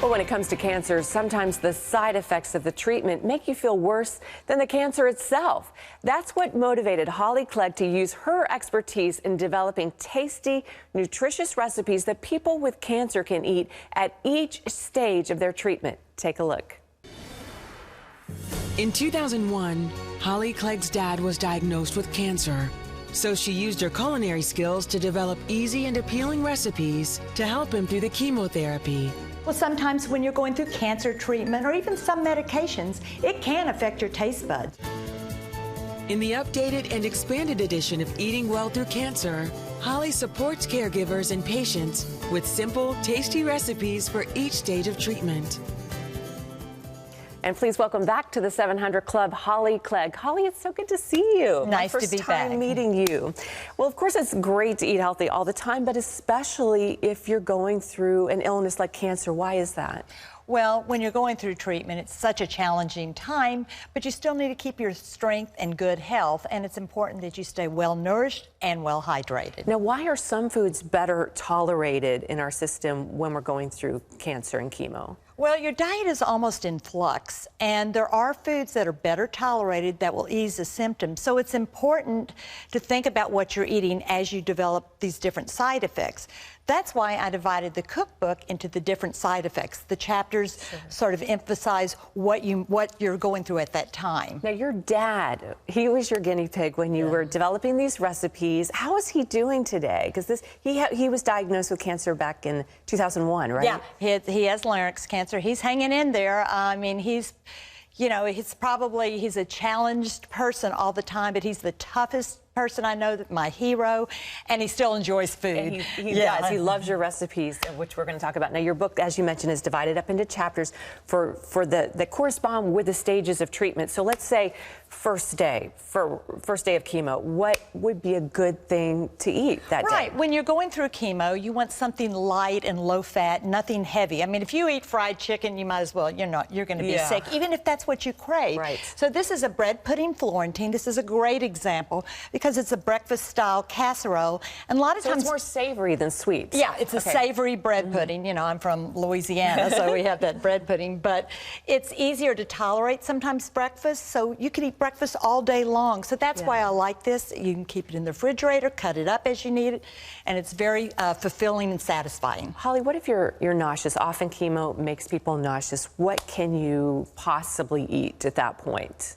But when it comes to cancer, sometimes the side effects of the treatment make you feel worse than the cancer itself. That's what motivated Holly Clegg to use her expertise in developing tasty, nutritious recipes that people with cancer can eat at each stage of their treatment. Take a look. In 2001, Holly Clegg's dad was diagnosed with cancer. So she used her culinary skills to develop easy and appealing recipes to help him through the chemotherapy. Well, sometimes when you're going through cancer treatment or even some medications, it can affect your taste buds. In the updated and expanded edition of Eating Well Through Cancer, Holly supports caregivers and patients with simple, tasty recipes for each stage of treatment. And please welcome back to the 700 Club, Holly Clegg. Holly, it's so good to see you. Nice to be back. First time meeting you. Well, of course, it's great to eat healthy all the time, but especially if you're going through an illness like cancer. Why is that? Well, when you're going through treatment, it's such a challenging time, but you still need to keep your strength and good health, and it's important that you stay well nourished and well hydrated. Now, why are some foods better tolerated in our system when we're going through cancer and chemo? Well, your diet is almost in flux, and there are foods that are better tolerated that will ease the symptoms. So it's important to think about what you're eating as you develop these different side effects. That's why I divided the cookbook into the different side effects. The chapters sort of emphasize what you're going through at that time. Now, your dad, he was your guinea pig when you were developing these recipes. How is he doing today? Because he was diagnosed with cancer back in 2001, right? Yeah, he has larynx cancer. He's hanging in there. I mean, he's a challenged person all the time, but he's the toughest person I know, my hero, and he still enjoys food. And he does. He loves your recipes, which we're going to talk about. Now, your book, as you mentioned, is divided up into chapters that correspond with the stages of treatment. So let's say first day of chemo, what would be a good thing to eat that day? Right. When you're going through chemo, you want something light and low fat, nothing heavy. I mean, if you eat fried chicken, you might as well, you're going to be sick, even if that's what you crave. Right. So this is a bread pudding Florentine. This is a great example because it's a breakfast-style casserole. And a lot of times... it's more savory than sweet. Yeah, it's a savory bread pudding. You know, I'm from Louisiana, so we have that bread pudding. But it's easier to tolerate sometimes breakfast, so you can eat breakfast all day long. So that's why I like this. You can keep it in the refrigerator, cut it up as you need it, and it's very fulfilling and satisfying. Holly, what if you're nauseous? Often chemo makes people nauseous. What can you possibly eat at that point?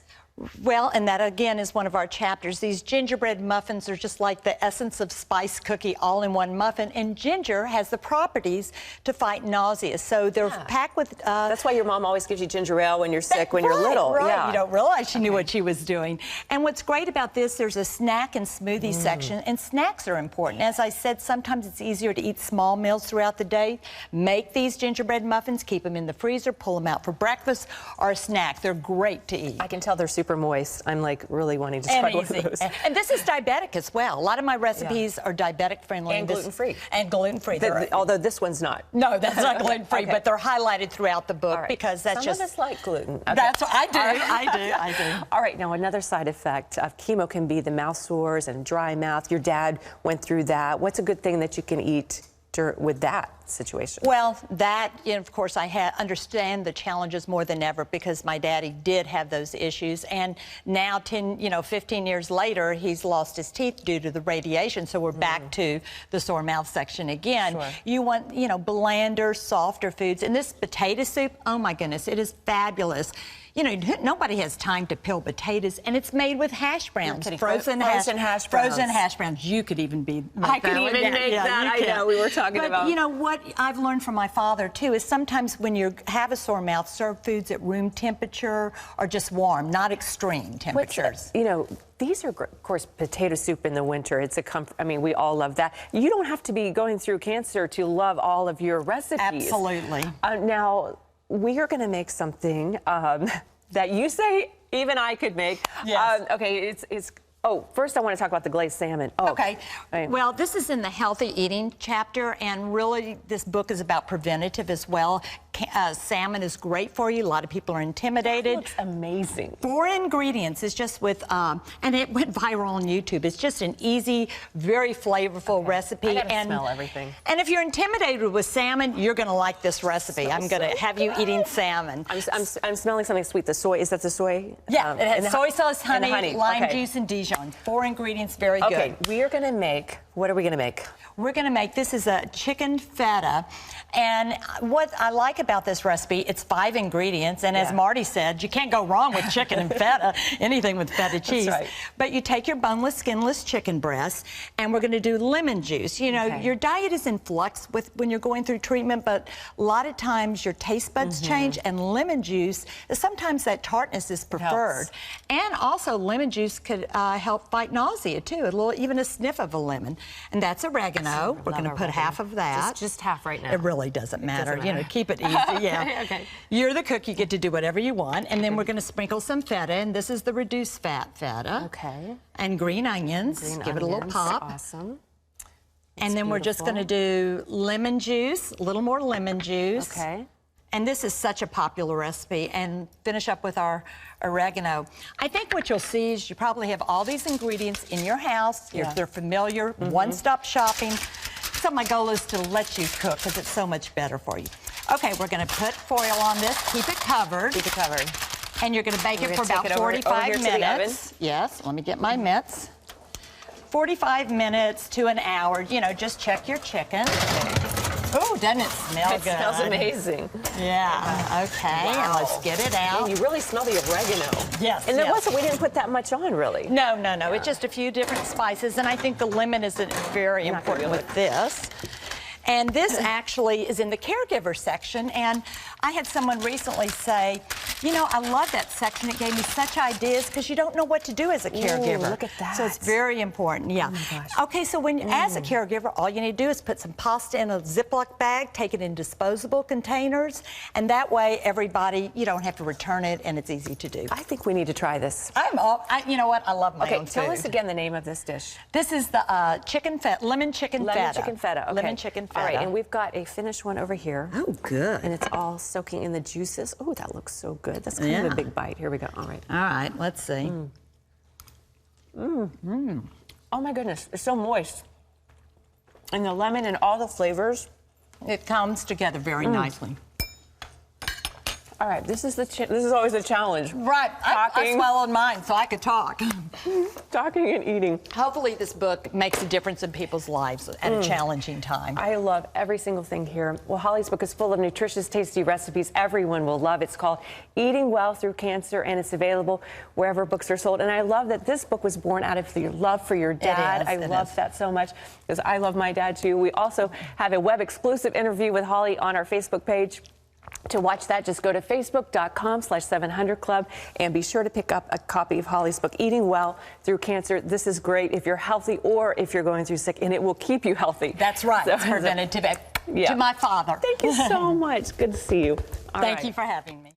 Well, and that again is one of our chapters. These gingerbread muffins are just like the essence of spice cookie all in one muffin, and ginger has the properties to fight nausea. So they're packed with... That's why your mom always gives you ginger ale when you're sick, when you're little. Right. Yeah. You don't realize she knew what she was doing. And what's great about this, there's a snack and smoothie section, and snacks are important. As I said, sometimes it's easier to eat small meals throughout the day. Make these gingerbread muffins, keep them in the freezer, pull them out for breakfast or a snack. They're great to eat. I can tell they're super moist. I'm like really wanting to try one of those. And this is diabetic as well. A lot of my recipes are diabetic friendly. And gluten-free. And gluten-free. Although this one's not. No, that's not gluten-free, but they're highlighted throughout the book because that's Some of us like gluten. Okay. That's what I do. I do. All right, now another side effect of chemo can be the mouth sores and dry mouth. Your dad went through that. What's a good thing that you can eat with that situation? Well, of course, I understand the challenges more than ever because my daddy did have those issues, and now 15 years later, he's lost his teeth due to the radiation, so we're back to the sore mouth section again. Sure. You want, blander, softer foods, and this potato soup, oh my goodness, it is fabulous. Nobody has time to peel potatoes, and it's made with hash browns, frozen hash browns. You could even make that. I could even make that. I know, we were talking about. But you know what I've learned from my father too is sometimes when you have a sore mouth, serve foods at room temperature or just warm, not extreme temperatures. These are, of course, potato soup in the winter. It's a comfort. I mean, we all love that. You don't have to be going through cancer to love all of your recipes. Absolutely. Now, we are going to make something that you say even I could make. Yes. Okay, first I want to talk about the glazed salmon. Okay. Well, this is in the healthy eating chapter, and really this book is about preventative as well. salmon is great for you. A lot of people are intimidated. That looks amazing. 4 ingredients. It's just with, and it went viral on YouTube. It's just an easy, very flavorful recipe. I gotta smell everything. And if you're intimidated with salmon, you're going to like this recipe. I'm going to have you eating salmon. I'm smelling something sweet. The soy, is that the soy? Yeah, it has soy sauce, honey, lime okay. juice, and Dijon. 4 ingredients, very good. Okay, we are going to make, what are we going to make? We're going to make, this is a chicken feta. And what I like about this recipe, it's 5 ingredients. And as Marty said, you can't go wrong with chicken and feta, anything with feta cheese. That's right. But you take your boneless, skinless chicken breast, and we're going to do lemon juice. You know, your diet is in flux when you're going through treatment, but a lot of times your taste buds change, and lemon juice, sometimes that tartness is preferred. And also lemon juice could help fight nausea too, even a sniff of a lemon. And that's oregano. We're going to put half of that. Just half right now. It really doesn't matter. Doesn't You know, matter. keep it easy. Yeah. Okay. You're the cook. You get to do whatever you want. And then we're going to sprinkle some feta, and this is the reduced fat feta. Okay. And green onions. Give it a little pop. Awesome. And then we're just going to do lemon juice, a little more lemon juice. Okay. And this is such a popular recipe. And finish up with our oregano. I think what you'll see is you probably have all these ingredients in your house. They're familiar, one-stop shopping. So my goal is to let you cook because it's so much better for you. Okay, we're going to put foil on this. Keep it covered. Keep it covered. And you're going to bake it for about over 45 here to the minutes. Yes, let me get my mitts. 45 minutes to an hour. You know, just check your chicken. Oh, doesn't it smell good? It smells amazing. Yeah, okay, and let's get it out. And you really smell the oregano. Yes, And there wasn't, we didn't put that much on, really. No, it's just a few different spices, and I think the lemon is very important with this. And this actually is in the caregiver section, and I had someone recently say, you know, I love that section. It gave me such ideas because you don't know what to do as a caregiver. Ooh, look at that. So it's very important, yeah. Oh my gosh. Okay, so as a caregiver, all you need to do is put some pasta in a Ziploc bag, take it in disposable containers, and that way everybody, you don't have to return it, and it's easy to do. I think we need to try this. You know what? I love my own food. Tell us again the name of this dish. This is the lemon chicken feta. Lemon chicken feta. Okay. Lemon chicken feta. All right, and we've got a finished one over here. Oh, good. And it's all soaking in the juices. Oh, that looks so good. That's kind of a big bite. Here we go. All right. All right, let's see. Oh my goodness, it's so moist. And the lemon and all the flavors. It comes together very nicely. All right, this is always a challenge. Right, I swallowed mine so I could talk. Talking and eating. Hopefully this book makes a difference in people's lives at a challenging time. I love every single thing here. Well, Holly's book is full of nutritious, tasty recipes everyone will love. It's called Eating Well Through Cancer, and it's available wherever books are sold. And I love that this book was born out of your love for your dad. I love that so much because I love my dad too. We also have a web-exclusive interview with Holly on our Facebook page. To watch that, just go to facebook.com/700club and be sure to pick up a copy of Holly's book, Eating Well Through Cancer. This is great if you're healthy or if you're going through sick, and it will keep you healthy. That's right. So, it's preventative to my father. Thank you so much. Good to see you. Thank you for having me.